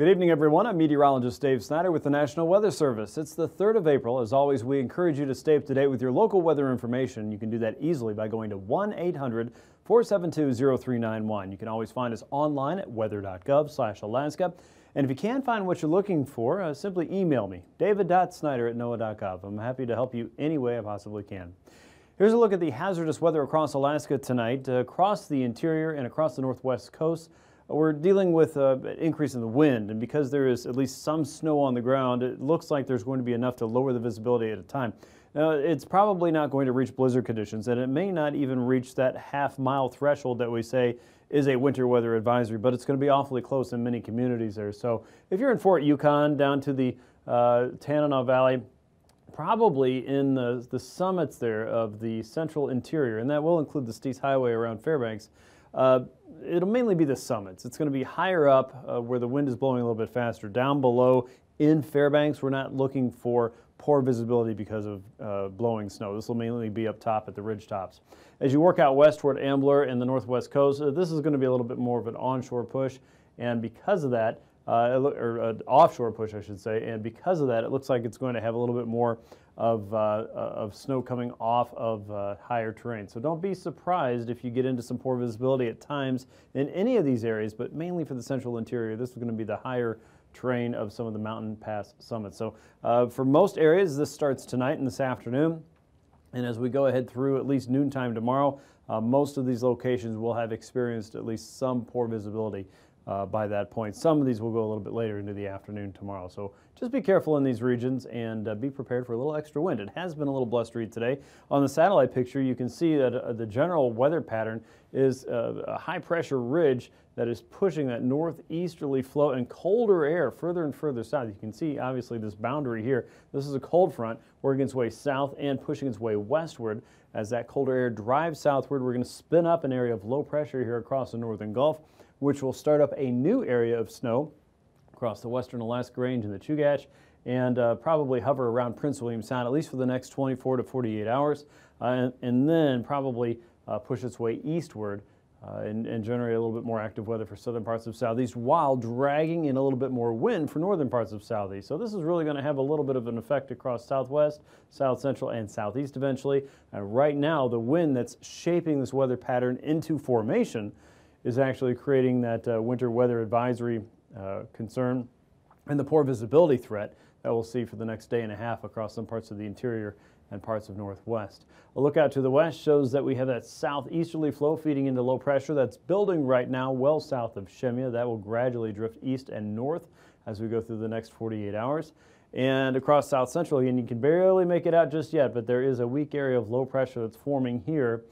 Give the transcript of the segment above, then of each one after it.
Good evening, everyone. I'm meteorologist Dave Snider with the National Weather Service. It's the 3rd of April. As always, we encourage you to stay up to date with your local weather information. You can do that easily by going to 1-800-472-0391. You can always find us online at weather.gov/Alaska. And if you can't find what you're looking for, simply email me, david.snider@noaa.gov. I'm happy to help you any way I possibly can. Here's a look at the hazardous weather across Alaska tonight. Across the interior and across the northwest coast, we're dealing with an increase in the wind, and because there is at least some snow on the ground, it looks like there's going to be enough to lower the visibility at a time. Now, it's probably not going to reach blizzard conditions, and it may not even reach that half-mile threshold that we say is a winter weather advisory, but it's going to be awfully close in many communities there. So if you're in Fort Yukon down to the Tanana Valley, probably in the summits there of the central interior, and that will include the Steese Highway around Fairbanks, it'll mainly be the summits. It's going to be higher up where the wind is blowing a little bit faster. Down below in Fairbanks, we're not looking for poor visibility because of blowing snow. This will mainly be up top at the ridge tops. As you work out west toward Ambler and the northwest coast, this is going to be a little bit more of an onshore push, and because of that, or an offshore push, I should say, and because of that, it looks like it's going to have a little bit more of snow coming off of higher terrain. So don't be surprised if you get into some poor visibility at times in any of these areas, but mainly for the central interior. This is going to be the higher terrain of some of the mountain pass summits. So for most areas, this starts tonight and this afternoon. And as we go ahead through at least noontime tomorrow, most of these locations will have experienced at least some poor visibility by that point. Some of these will go a little bit later into the afternoon tomorrow. So just be careful in these regions and be prepared for a little extra wind. It has been a little blustery today. On the satellite picture, you can see that the general weather pattern is a high pressure ridge that is pushing that northeasterly flow and colder air further and further south. You can see obviously this boundary here. This is a cold front working its way south and pushing its way westward. As that colder air drives southward, we're going to spin up an area of low pressure here across the northern Gulf, which will start up a new area of snow across the western Alaska Range and the Chugach, and probably hover around Prince William Sound at least for the next 24 to 48 hours, and then probably push its way eastward and generate a little bit more active weather for southern parts of southeast, while dragging in a little bit more wind for northern parts of southeast. So this is really going to have a little bit of an effect across southwest, south central, and southeast eventually. And right now, the wind that's shaping this weather pattern into formation is actually creating that winter weather advisory concern and the poor visibility threat that we'll see for the next day and a half across some parts of the interior and parts of northwest. A look out to the west shows that we have that southeasterly flow feeding into low pressure that's building right now well south of Shemya. That will gradually drift east and north as we go through the next 48 hours. And across south central, and you can barely make it out just yet, but there is a weak area of low pressure that's forming here,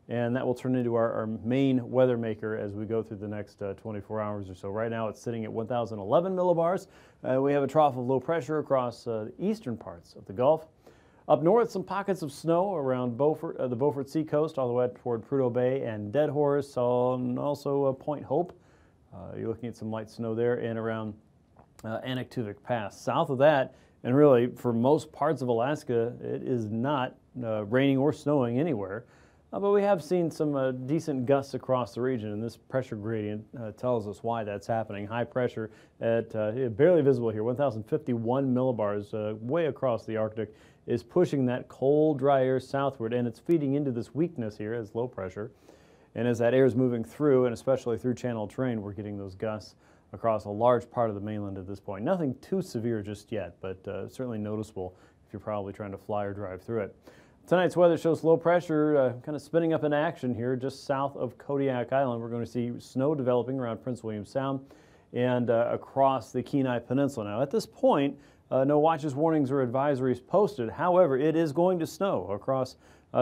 and that will turn into our main weather maker as we go through the next 24 hours or so. Right now it's sitting at 1,011 millibars. We have a trough of low pressure across the eastern parts of the Gulf. Up north, some pockets of snow around Beaufort, the Beaufort Sea Coast, all the way toward Prudhoe Bay and Dead Horse, and also Point Hope. You're looking at some light snow there, and around Anaktuvik Pass. South of that, and really for most parts of Alaska, it is not raining or snowing anywhere. But we have seen some decent gusts across the region, and this pressure gradient tells us why that's happening. High pressure at barely visible here, 1,051 millibars way across the Arctic, is pushing that cold, dry air southward, and it's feeding into this weakness here as low pressure. And as that air is moving through, and especially through channel terrain, we're getting those gusts across a large part of the mainland at this point. Nothing too severe just yet, but certainly noticeable if you're probably trying to fly or drive through it. Tonight's weather shows low pressure kind of spinning up in action here just south of Kodiak Island. We're going to see snow developing around Prince William Sound and across the Kenai Peninsula. Now, at this point, no watches, warnings, or advisories posted. However, it is going to snow across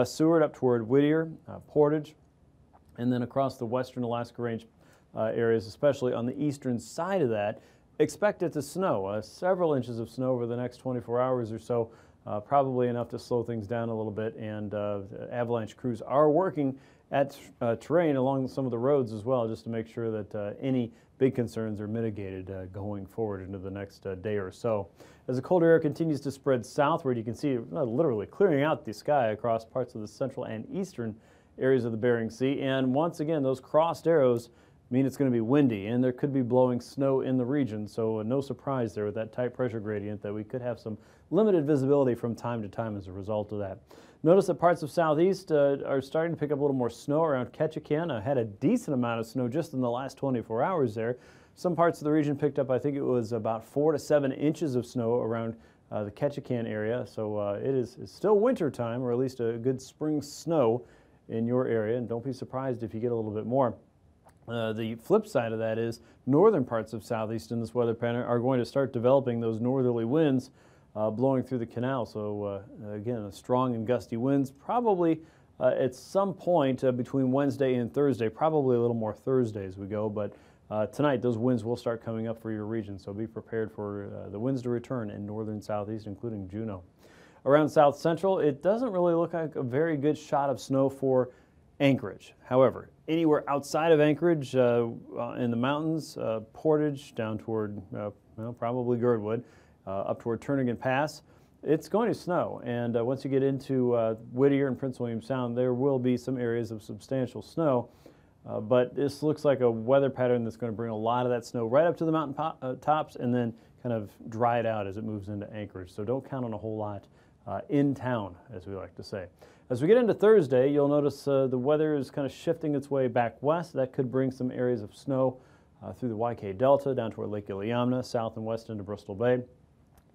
Seward up toward Whittier, Portage, and then across the western Alaska Range areas, especially on the eastern side of that. Expect it to snow, several inches of snow over the next 24 hours or so. Probably enough to slow things down a little bit, and avalanche crews are working at terrain along some of the roads as well, just to make sure that any big concerns are mitigated going forward into the next day or so. As the colder air continues to spread southward, you can see it literally clearing out the sky across parts of the central and eastern areas of the Bering Sea, and once again those crossed arrows mean it's going to be windy, and there could be blowing snow in the region, so no surprise there with that tight pressure gradient that we could have some limited visibility from time to time as a result of that. Notice that parts of southeast are starting to pick up a little more snow around Ketchikan. Had a decent amount of snow just in the last 24 hours there. Some parts of the region picked up, I think it was about 4 to 7 inches of snow around the Ketchikan area, so it's still winter time, or at least a good spring snow in your area, and don't be surprised if you get a little bit more. The flip side of that is northern parts of southeast in this weather pattern are going to start developing those northerly winds blowing through the canal. So again, strong and gusty winds probably at some point between Wednesday and Thursday, probably a little more Thursday as we go, but tonight those winds will start coming up for your region, so be prepared for the winds to return in northern southeast, including Juneau. Around south central, it doesn't really look like a very good shot of snow for Anchorage. However, anywhere outside of Anchorage, in the mountains, Portage down toward probably Girdwood, up toward Turnagain Pass, it's going to snow. And once you get into Whittier and Prince William Sound, there will be some areas of substantial snow. But this looks like a weather pattern that's going to bring a lot of that snow right up to the mountain tops and then kind of dry it out as it moves into Anchorage. So don't count on a whole lot in town, as we like to say. As we get into Thursday, you'll notice the weather is kind of shifting its way back west. That could bring some areas of snow through the YK Delta down toward Lake Iliamna, south and west into Bristol Bay.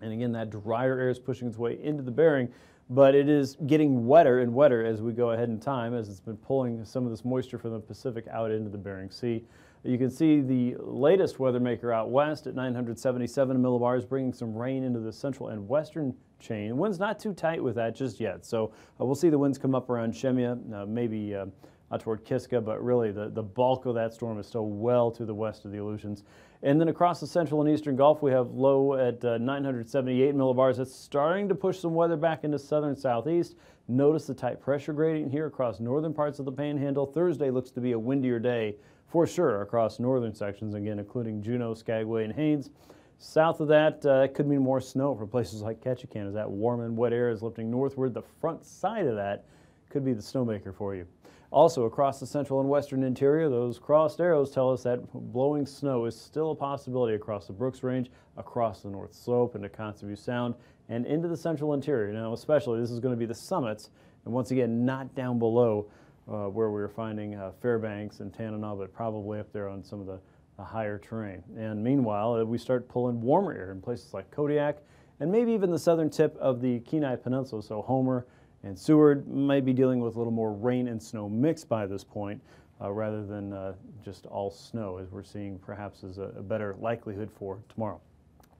And again, that drier air is pushing its way into the Bering, but it is getting wetter and wetter as we go ahead in time, as it's been pulling some of this moisture from the Pacific out into the Bering Sea. You can see the latest weather maker out west at 977 millibars, bringing some rain into the central and western chain. The wind's not too tight with that just yet, so we'll see the winds come up around Shemya, maybe out toward Kiska, but really the bulk of that storm is still well to the west of the Aleutians. And then across the central and eastern Gulf, we have low at 978 millibars. That's starting to push some weather back into southern southeast. Notice the tight pressure gradient here across northern parts of the Panhandle. Thursday looks to be a windier day for sure across northern sections, again, including Juneau, Skagway, and Haines. South of that, it could mean more snow for places like Ketchikan as that warm and wet air is lifting northward. The front side of that could be the snowmaker for you. Also, across the central and western interior, those crossed arrows tell us that blowing snow is still a possibility across the Brooks Range, across the North Slope, into Kotzebue Sound, and into the central interior. Now, especially, this is going to be the summits, and once again, not down below where we were finding Fairbanks and Tanana, but probably up there on some of the higher terrain. And meanwhile, we start pulling warmer air in places like Kodiak, and maybe even the southern tip of the Kenai Peninsula, so Homer and Seward might be dealing with a little more rain and snow mix by this point, rather than just all snow, as we're seeing perhaps as a better likelihood for tomorrow.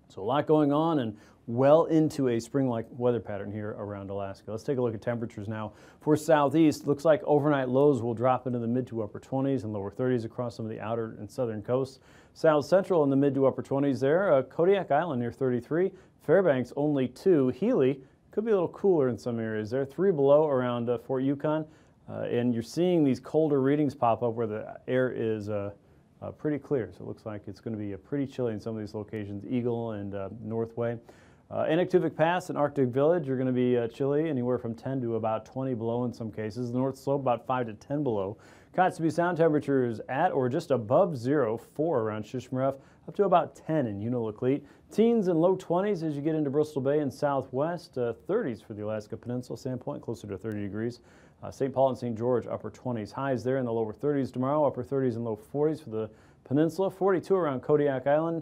So a lot going on and well into a spring-like weather pattern here around Alaska. Let's take a look at temperatures now. For southeast, looks like overnight lows will drop into the mid to upper 20s and lower 30s across some of the outer and southern coasts. South central in the mid to upper 20s there. Kodiak Island near 33. Fairbanks only 2. Healy could be a little cooler in some areas there. 3 below around Fort Yukon. And you're seeing these colder readings pop up where the air is pretty clear. So it looks like it's going to be pretty chilly in some of these locations, Eagle and Northway. Inaktuvik Pass and Arctic Village are going to be chilly, anywhere from 10 to about 20 below in some cases. The North Slope about 5 to 10 below. Kotzebue Sound temperatures at or just above 0, 4 around Shishmaref, up to about 10 in Unalakleet. Teens and low 20s as you get into Bristol Bay and southwest, 30s for the Alaska Peninsula, Sandpoint closer to 30 degrees. St. Paul and St. George upper 20s. Highs there in the lower 30s tomorrow, upper 30s and low 40s for the peninsula. 42 around Kodiak Island.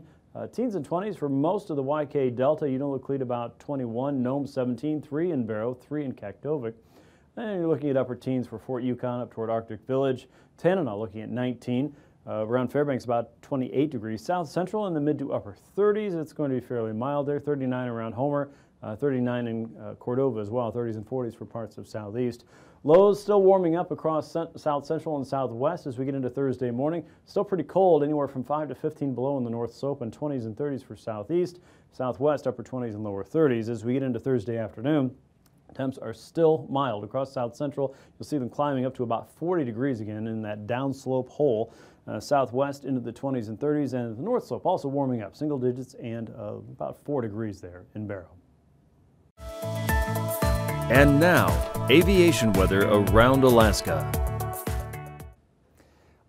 Teens and 20s for most of the YK Delta. Unalakleet about 21, Nome 17, 3 in Barrow, 3 in Kaktovik. And you're looking at upper teens for Fort Yukon up toward Arctic Village. Tanana looking at 19. Around Fairbanks about 28 degrees. South Central in the mid to upper 30s. It's going to be fairly mild there. 39 around Homer. 39 in Cordova as well. 30s and 40s for parts of southeast. Lows still warming up across south central and southwest as we get into Thursday morning. Still pretty cold, anywhere from 5 to 15 below in the North Slope, and 20s and 30s for southeast. Southwest, upper 20s and lower 30s. As we get into Thursday afternoon, temps are still mild across south central. You'll see them climbing up to about 40 degrees again in that downslope hole. Southwest into the 20s and 30s, and the North Slope also warming up, single digits, and about 4 degrees there in Barrow. And now, aviation weather around Alaska.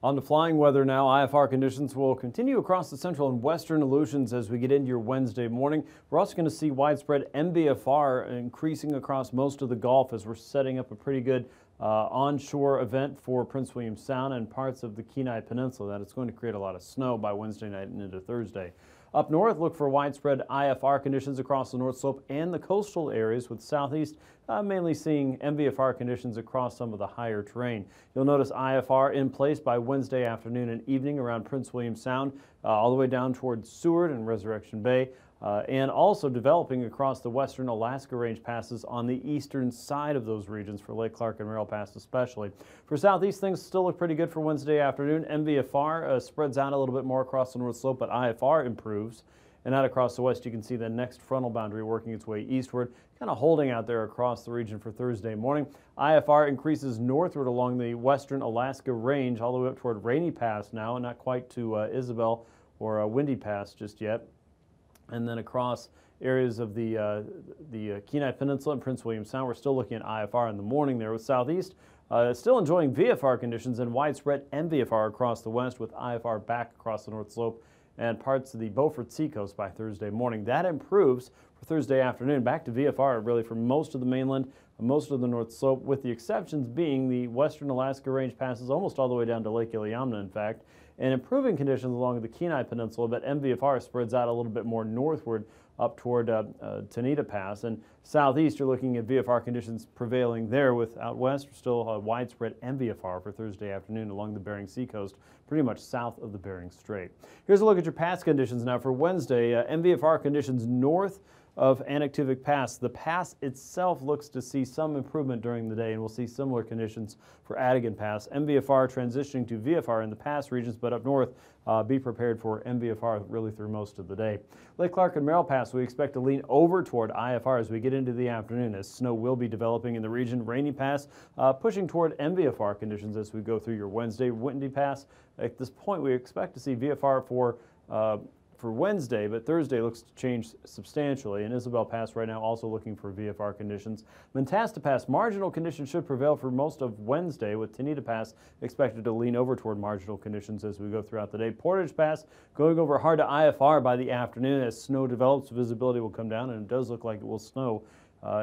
On to flying weather now. IFR conditions will continue across the central and western Aleutians as we get into your Wednesday morning. We're also going to see widespread MVFR increasing across most of the Gulf as we're setting up a pretty good onshore event for Prince William Sound and parts of the Kenai Peninsula. That it's going to create a lot of snow by Wednesday night and into Thursday. Up north, look for widespread IFR conditions across the North Slope and the coastal areas, with southeast mainly seeing MVFR conditions across some of the higher terrain. You'll notice IFR in place by Wednesday afternoon and evening around Prince William Sound, all the way down towards Seward and Resurrection Bay, and also developing across the western Alaska Range passes on the eastern side of those regions for Lake Clark and Merrill Pass especially. For southeast, things still look pretty good for Wednesday afternoon. MVFR spreads out a little bit more across the North Slope, but IFR improves. And out across the west, you can see the next frontal boundary working its way eastward, kind of holding out there across the region for Thursday morning. IFR increases northward along the western Alaska Range, all the way up toward Rainy Pass now, and not quite to Isabel or Windy Pass just yet. And then across areas of the Kenai Peninsula and Prince William Sound, we're still looking at IFR in the morning there, with southeast still enjoying VFR conditions and widespread MVFR across the west, with IFR back across the North Slope and parts of the Beaufort Seacoast by Thursday morning. That improves for Thursday afternoon, back to VFR really for most of the mainland, most of the North Slope, with the exceptions being the western Alaska Range passes almost all the way down to Lake Iliamna, in fact, and improving conditions along the Kenai Peninsula, but MVFR spreads out a little bit more northward up toward Dehne Pass. And southeast, you're looking at VFR conditions prevailing there, with out west still widespread MVFR for Thursday afternoon along the Bering Sea coast, pretty much south of the Bering Strait. Here's a look at your pass conditions now for Wednesday. MVFR conditions north of Ionosphere Pass. The pass itself looks to see some improvement during the day, and we'll see similar conditions for Adigan Pass. MVFR transitioning to VFR in the pass regions, but up north, be prepared for MVFR really through most of the day. Lake Clark and Merrill Pass, we expect to lean over toward IFR as we get into the afternoon, as snow will be developing in the region. Rainy Pass pushing toward MVFR conditions as we go through your Wednesday. Windy Pass, at this point, we expect to see VFR for Wednesday, but Thursday looks to change substantially. And Isabel Pass right now also looking for VFR conditions. Mentasta Pass, marginal conditions should prevail for most of Wednesday, with Dehne Pass expected to lean over toward marginal conditions as we go throughout the day. Portage Pass going over hard to IFR by the afternoon. As snow develops, visibility will come down, and it does look like it will snow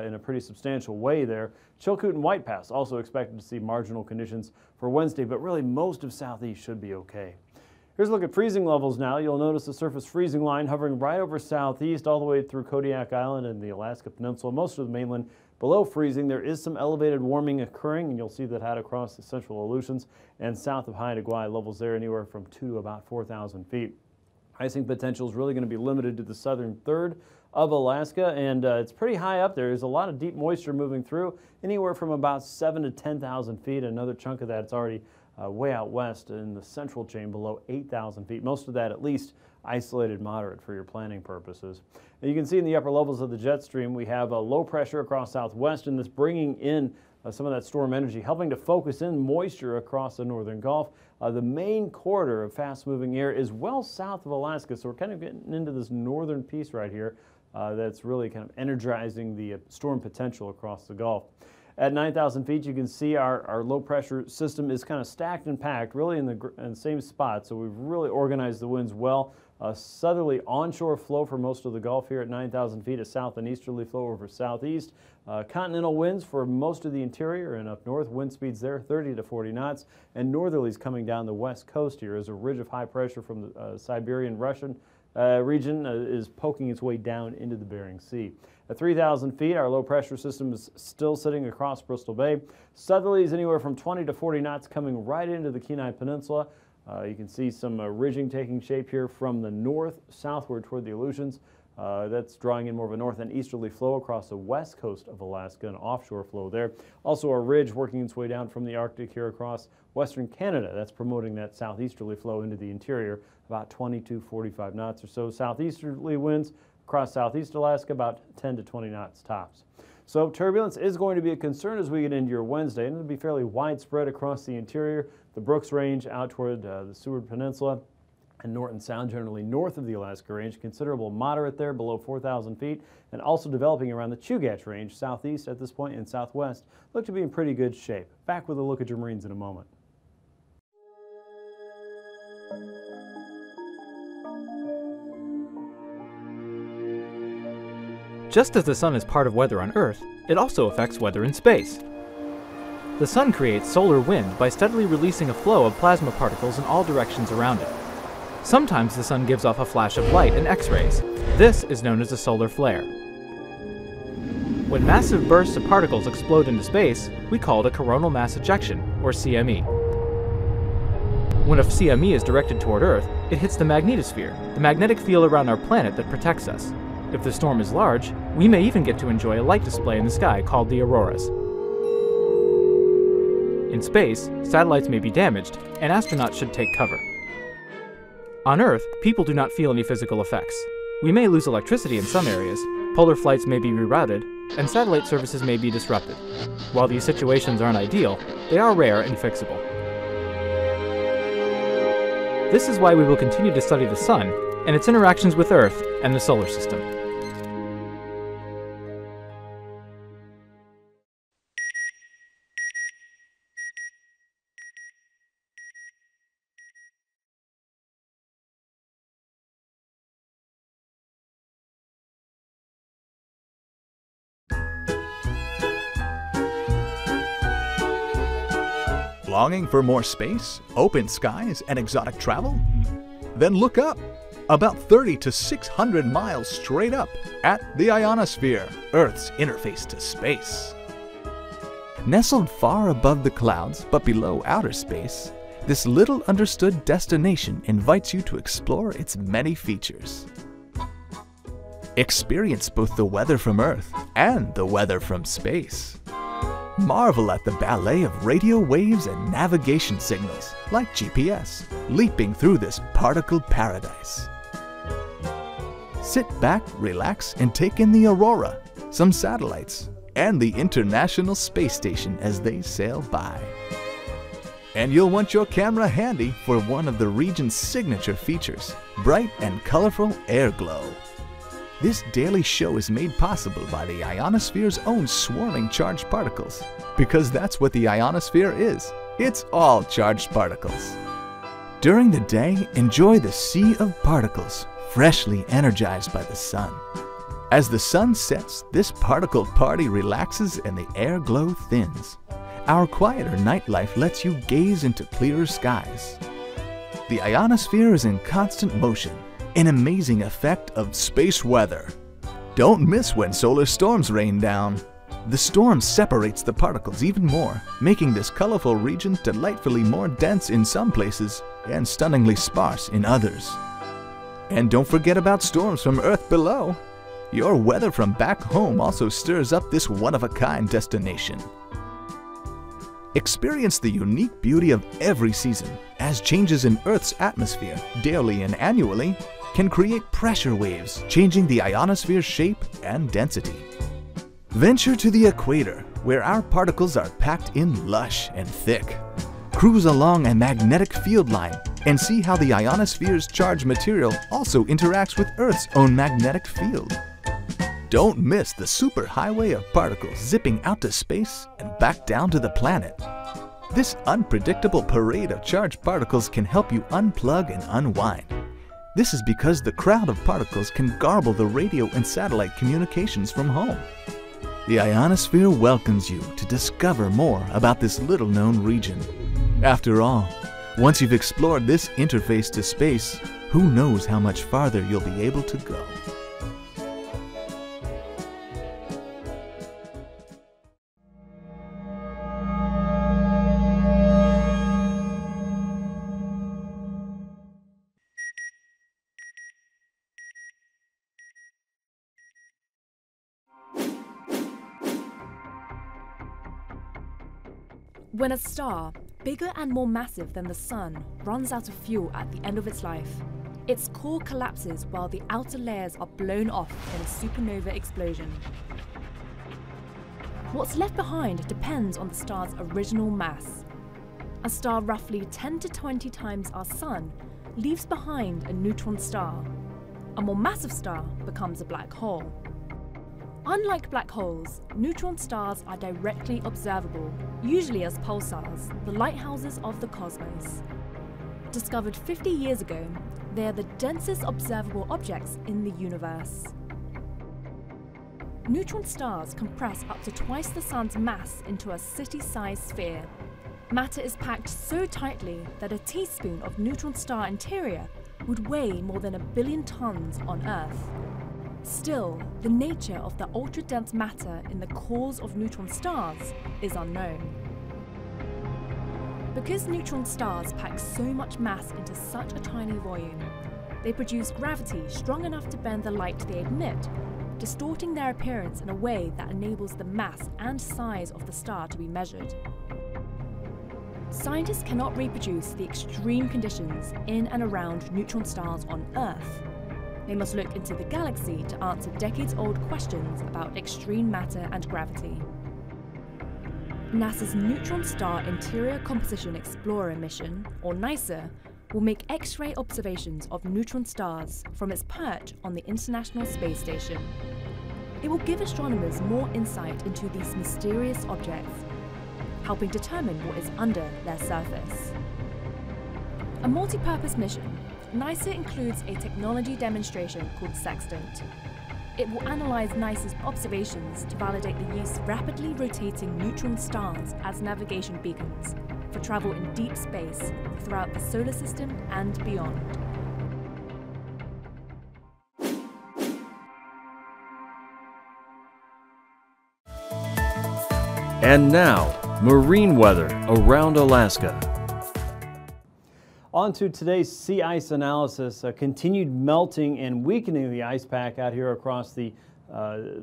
in a pretty substantial way there. Chilkoot and White Pass also expected to see marginal conditions for Wednesday, but really most of southeast should be okay. Here's a look at freezing levels now. You'll notice the surface freezing line hovering right over southeast all the way through Kodiak Island and the Alaska Peninsula. Most of the mainland below freezing. There is some elevated warming occurring, and you'll see that out across the central Aleutians and south of Haida-Gwaii. Levels there anywhere from 2 to about 4,000 feet. Icing potential is really going to be limited to the southern third of Alaska, and it's pretty high up there. There's a lot of deep moisture moving through, anywhere from about 7,000 to 10,000 feet. Another chunk of that is already way out west in the central chain below 8,000 feet. Most of that at least isolated moderate for your planning purposes. And you can see in the upper levels of the jet stream we have a low pressure across southwest, and this bringing in some of that storm energy, helping to focus in moisture across the northern Gulf. The main corridor of fast-moving air is well south of Alaska, so we're kind of getting into this northern piece right here that's really kind of energizing the storm potential across the Gulf. At 9,000 feet, you can see our low-pressure system is kind of stacked and packed, really in the same spot, so we've really organized the winds well. A southerly onshore flow for most of the Gulf here at 9,000 feet, a south and easterly flow over southeast. Continental winds for most of the interior, and up north, wind speeds there 30 to 40 knots, and northerlies coming down the west coast here as a ridge of high pressure from the Siberian-Russian region is poking its way down into the Bering Sea. At 3,000 feet, our low-pressure system is still sitting across Bristol Bay. Southerlies anywhere from 20 to 40 knots coming right into the Kenai Peninsula. You can see some ridging taking shape here from the north southward toward the Aleutians. That's drawing in more of a north and easterly flow across the west coast of Alaska, an offshore flow there. Also a ridge working its way down from the Arctic here across western Canada. That's promoting that southeasterly flow into the interior, about 20 to 45 knots or so. Southeasterly winds across southeast Alaska, about 10 to 20 knots tops. So turbulence is going to be a concern as we get into your Wednesday, and it'll be fairly widespread across the interior. The Brooks Range out toward the Seward Peninsula and Norton Sound, generally north of the Alaska Range. Considerable moderate there below 4,000 feet, and also developing around the Chugach Range southeast at this point and southwest. Look to be in pretty good shape. Back with a look at your Marines in a moment. Just as the sun is part of weather on Earth, it also affects weather in space. The sun creates solar wind by steadily releasing a flow of plasma particles in all directions around it. Sometimes the sun gives off a flash of light and X-rays. This is known as a solar flare. When massive bursts of particles explode into space, we call it a coronal mass ejection, or CME. When a CME is directed toward Earth, it hits the magnetosphere, the magnetic field around our planet that protects us. If the storm is large, we may even get to enjoy a light display in the sky called the auroras. In space, satellites may be damaged, and astronauts should take cover. On Earth, people do not feel any physical effects. We may lose electricity in some areas, polar flights may be rerouted, and satellite services may be disrupted. While these situations aren't ideal, they are rare and fixable. This is why we will continue to study the sun and its interactions with Earth and the solar system. Longing for more space, open skies, and exotic travel? Then look up, about 30 to 600 miles straight up at the Ionosphere, Earth's interface to space. Nestled far above the clouds but below outer space, this little understood destination invites you to explore its many features. Experience both the weather from Earth and the weather from space. Marvel at the ballet of radio waves and navigation signals, like GPS, leaping through this particle paradise. Sit back, relax, and take in the aurora, some satellites, and the International Space Station as they sail by. And you'll want your camera handy for one of the region's signature features, bright and colorful air glow. This daily show is made possible by the ionosphere's own swirling charged particles, because that's what the ionosphere is. It's all charged particles. During the day, enjoy the sea of particles, freshly energized by the sun. As the sun sets, this particle party relaxes and the air glow thins. Our quieter nightlife lets you gaze into clearer skies. The ionosphere is in constant motion, an amazing effect of space weather. Don't miss when solar storms rain down. The storm separates the particles even more, making this colorful region delightfully more dense in some places and stunningly sparse in others. And don't forget about storms from Earth below. Your weather from back home also stirs up this one-of-a-kind destination. Experience the unique beauty of every season, as changes in Earth's atmosphere, daily and annually, can create pressure waves, changing the ionosphere's shape and density. Venture to the equator, where our particles are packed in lush and thick. Cruise along a magnetic field line and see how the ionosphere's charged material also interacts with Earth's own magnetic field. Don't miss the superhighway of particles zipping out to space and back down to the planet. This unpredictable parade of charged particles can help you unplug and unwind. This is because the crowd of particles can garble the radio and satellite communications from home. The ionosphere welcomes you to discover more about this little-known region. After all, once you've explored this interface to space, who knows how much farther you'll be able to go. When a star, bigger and more massive than the Sun, runs out of fuel at the end of its life, its core collapses while the outer layers are blown off in a supernova explosion. What's left behind depends on the star's original mass. A star roughly 10 to 20 times our Sun leaves behind a neutron star. A more massive star becomes a black hole. Unlike black holes, neutron stars are directly observable, usually as pulsars, the lighthouses of the cosmos. Discovered 50 years ago, they are the densest observable objects in the universe. Neutron stars compress up to twice the Sun's mass into a city-sized sphere. Matter is packed so tightly that a teaspoon of neutron star interior would weigh more than 1 billion tons on Earth. Still, the nature of the ultra-dense matter in the cores of neutron stars is unknown. Because neutron stars pack so much mass into such a tiny volume, they produce gravity strong enough to bend the light they emit, distorting their appearance in a way that enables the mass and size of the star to be measured. Scientists cannot reproduce the extreme conditions in and around neutron stars on Earth. They must look into the galaxy to answer decades-old questions about extreme matter and gravity. NASA's Neutron Star Interior Composition Explorer mission, or NISA, will make X-ray observations of neutron stars from its perch on the International Space Station. It will give astronomers more insight into these mysterious objects, helping determine what is under their surface. A multi-purpose mission, NISA includes a technology demonstration called Sextant. It will analyze NISA's observations to validate the use of rapidly rotating neutron stars as navigation beacons for travel in deep space throughout the solar system and beyond. And now, marine weather around Alaska. On to today's sea ice analysis. Continued melting and weakening of the ice pack out here across the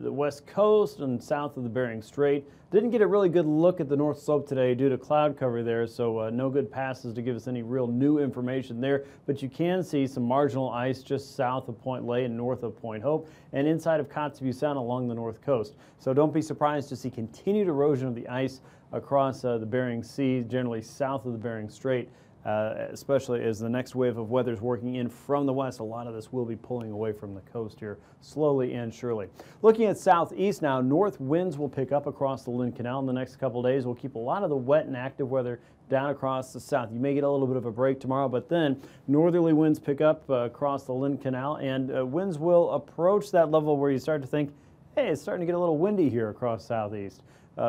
west coast and south of the Bering Strait. Didn't get a really good look at the North Slope today due to cloud cover there, so no good passes to give us any real new information there. But you can see some marginal ice just south of Point Ley and north of Point Hope and inside of Kotzebue Sound along the north coast. So don't be surprised to see continued erosion of the ice across the Bering Sea, generally south of the Bering Strait. Especially as the next wave of weather is working in from the west. A lot of this will be pulling away from the coast here slowly and surely. Looking at southeast now, north winds will pick up across the Lynn Canal in the next couple days. We'll keep a lot of the wet and active weather down across the south. You may get a little bit of a break tomorrow, but then northerly winds pick up across the Lynn Canal, and winds will approach that level where you start to think, hey, it's starting to get a little windy here across southeast.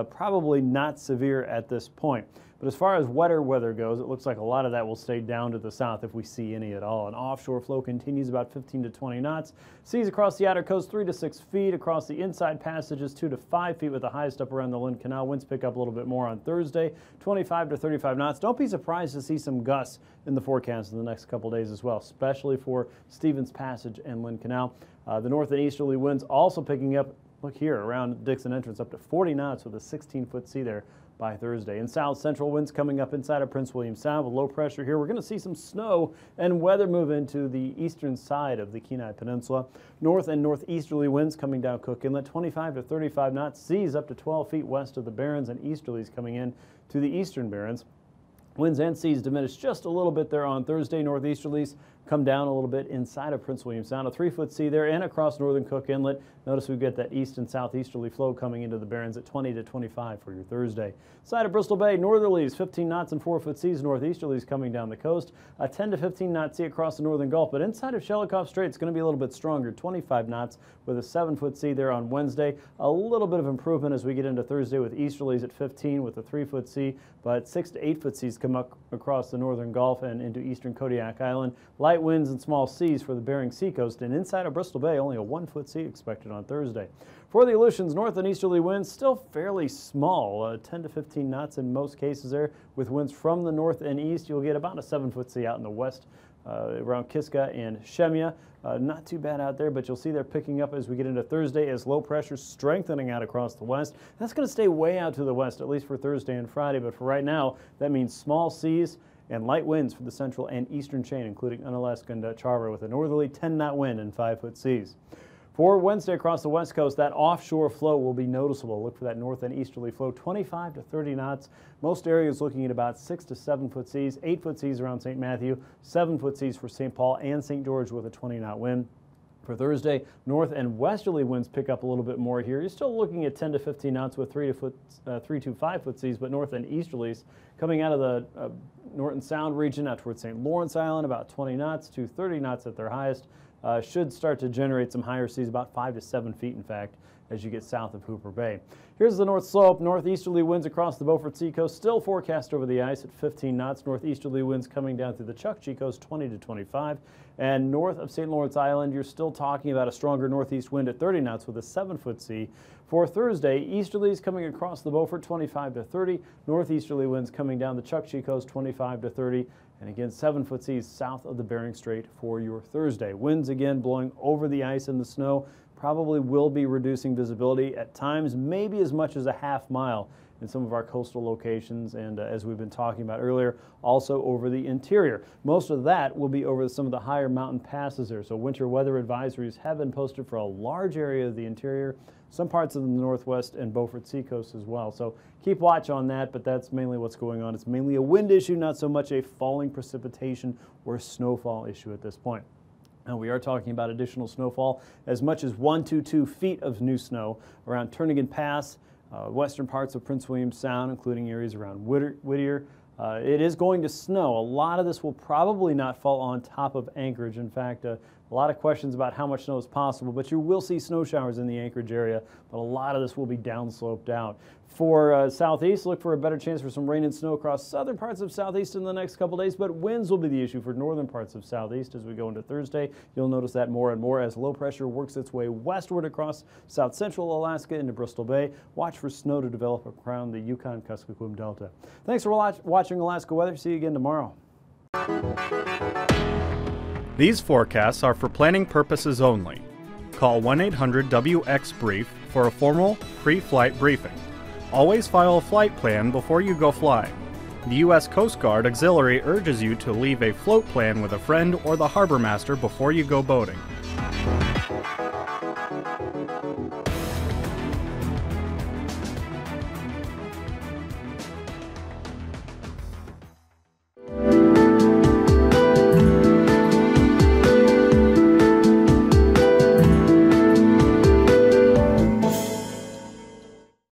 Probably not severe at this point. But as far as wetter weather goes, it looks like a lot of that will stay down to the south if we see any at all. An offshore flow continues about 15 to 20 knots. Seas across the outer coast 3 to 6 feet. Across the inside passages 2 to 5 feet with the highest up around the Lynn Canal. Winds pick up a little bit more on Thursday, 25 to 35 knots. Don't be surprised to see some gusts in the forecast in the next couple days as well, especially for Stevens Passage and Lynn Canal. The north and easterly winds also picking up, look here, around Dixon Entrance up to 40 knots with a 16-foot sea there by Thursday. And south central winds coming up inside of Prince William Sound with low pressure here. We're going to see some snow and weather move into the eastern side of the Kenai Peninsula. North and northeasterly winds coming down Cook Inlet, 25 to 35 knots. Seas up to 12 feet west of the Barrens, and easterlies coming in to the eastern Barrens. Winds and seas diminish just a little bit there on Thursday. Northeasterlies come down a little bit inside of Prince William Sound. A 3-foot sea there and across northern Cook Inlet. Notice we've got that east and southeasterly flow coming into the Barrens at 20 to 25 for your Thursday. Side of Bristol Bay, northerlies 15 knots and 4-foot seas. Northeasterlies coming down the coast. A 10 to 15 knot sea across the northern Gulf. But inside of Shelikof Strait, it's going to be a little bit stronger. 25 knots with a 7-foot sea there on Wednesday. A little bit of improvement as we get into Thursday with easterlies at 15 with a 3-foot sea. But 6 to 8-foot seas come up across the northern Gulf and into eastern Kodiak Island. Light winds and small seas for the Bering Sea coast, and inside of Bristol Bay, only a 1-foot sea expected on Thursday. For the Aleutians, north and easterly winds still fairly small, 10 to 15 knots in most cases there. With winds from the north and east, you'll get about a 7-foot sea out in the west around Kiska and Shemya. Not too bad out there, but you'll see they're picking up as we get into Thursday as low pressure strengthening out across the west. That's going to stay way out to the west, at least for Thursday and Friday, but for right now, that means small seas and light winds for the central and eastern chain, including Unalaska and Dutch Harbor, with a northerly 10-knot wind and 5-foot seas. For Wednesday across the west coast, that offshore flow will be noticeable. Look for that north and easterly flow, 25 to 30 knots. Most areas looking at about 6 to 7-foot seas, 8-foot seas around St. Matthew, 7-foot seas for St. Paul and St. George with a 20-knot wind. For Thursday, north and westerly winds pick up a little bit more here. You're still looking at 10 to 15 knots with 3 to 5 foot seas, but north and easterlies coming out of the Norton Sound region out towards St. Lawrence Island, about 20 knots to 30 knots at their highest. Should start to generate some higher seas, about 5 to 7 feet, in fact, as you get south of Hooper Bay. Here's the north slope. Northeasterly winds across the Beaufort Seacoast still forecast over the ice at 15 knots. Northeasterly winds coming down through the Chukchi Coast 20 to 25. And north of St. Lawrence Island, you're still talking about a stronger northeast wind at 30 knots with a 7-foot sea. For Thursday, easterlies coming across the Beaufort 25 to 30. Northeasterly winds coming down the Chukchi Coast 25 to 30. And again, 7-foot seas south of the Bering Strait for your Thursday. Winds again blowing over the ice and the snow. Probably will be reducing visibility at times, maybe as much as a half mile in some of our coastal locations, and as we've been talking about earlier, also over the interior. Most of that will be over some of the higher mountain passes there. So winter weather advisories have been posted for a large area of the interior, some parts of the Northwest and Beaufort Seacoast as well. So keep watch on that, but that's mainly what's going on. It's mainly a wind issue, not so much a falling precipitation or snowfall issue at this point. Now, we are talking about additional snowfall, as much as 1 to 2 feet of new snow around Turnagain Pass, western parts of Prince William Sound, including areas around Whittier. It is going to snow. A lot of this will probably not fall on top of Anchorage. In fact, a lot of questions about how much snow is possible, but you will see snow showers in the Anchorage area, but a lot of this will be downsloped out. For southeast, look for a better chance for some rain and snow across southern parts of southeast in the next couple days, but winds will be the issue for northern parts of southeast as we go into Thursday. You'll notice that more and more as low pressure works its way westward across south central Alaska into Bristol Bay. Watch for snow to develop around the Yukon-Kuskokwim Delta. Thanks for watching Alaska Weather. See you again tomorrow. These forecasts are for planning purposes only. Call 1-800-WX-BRIEF for a formal pre-flight briefing. Always file a flight plan before you go flying. The U.S. Coast Guard Auxiliary urges you to leave a float plan with a friend or the harbor master before you go boating.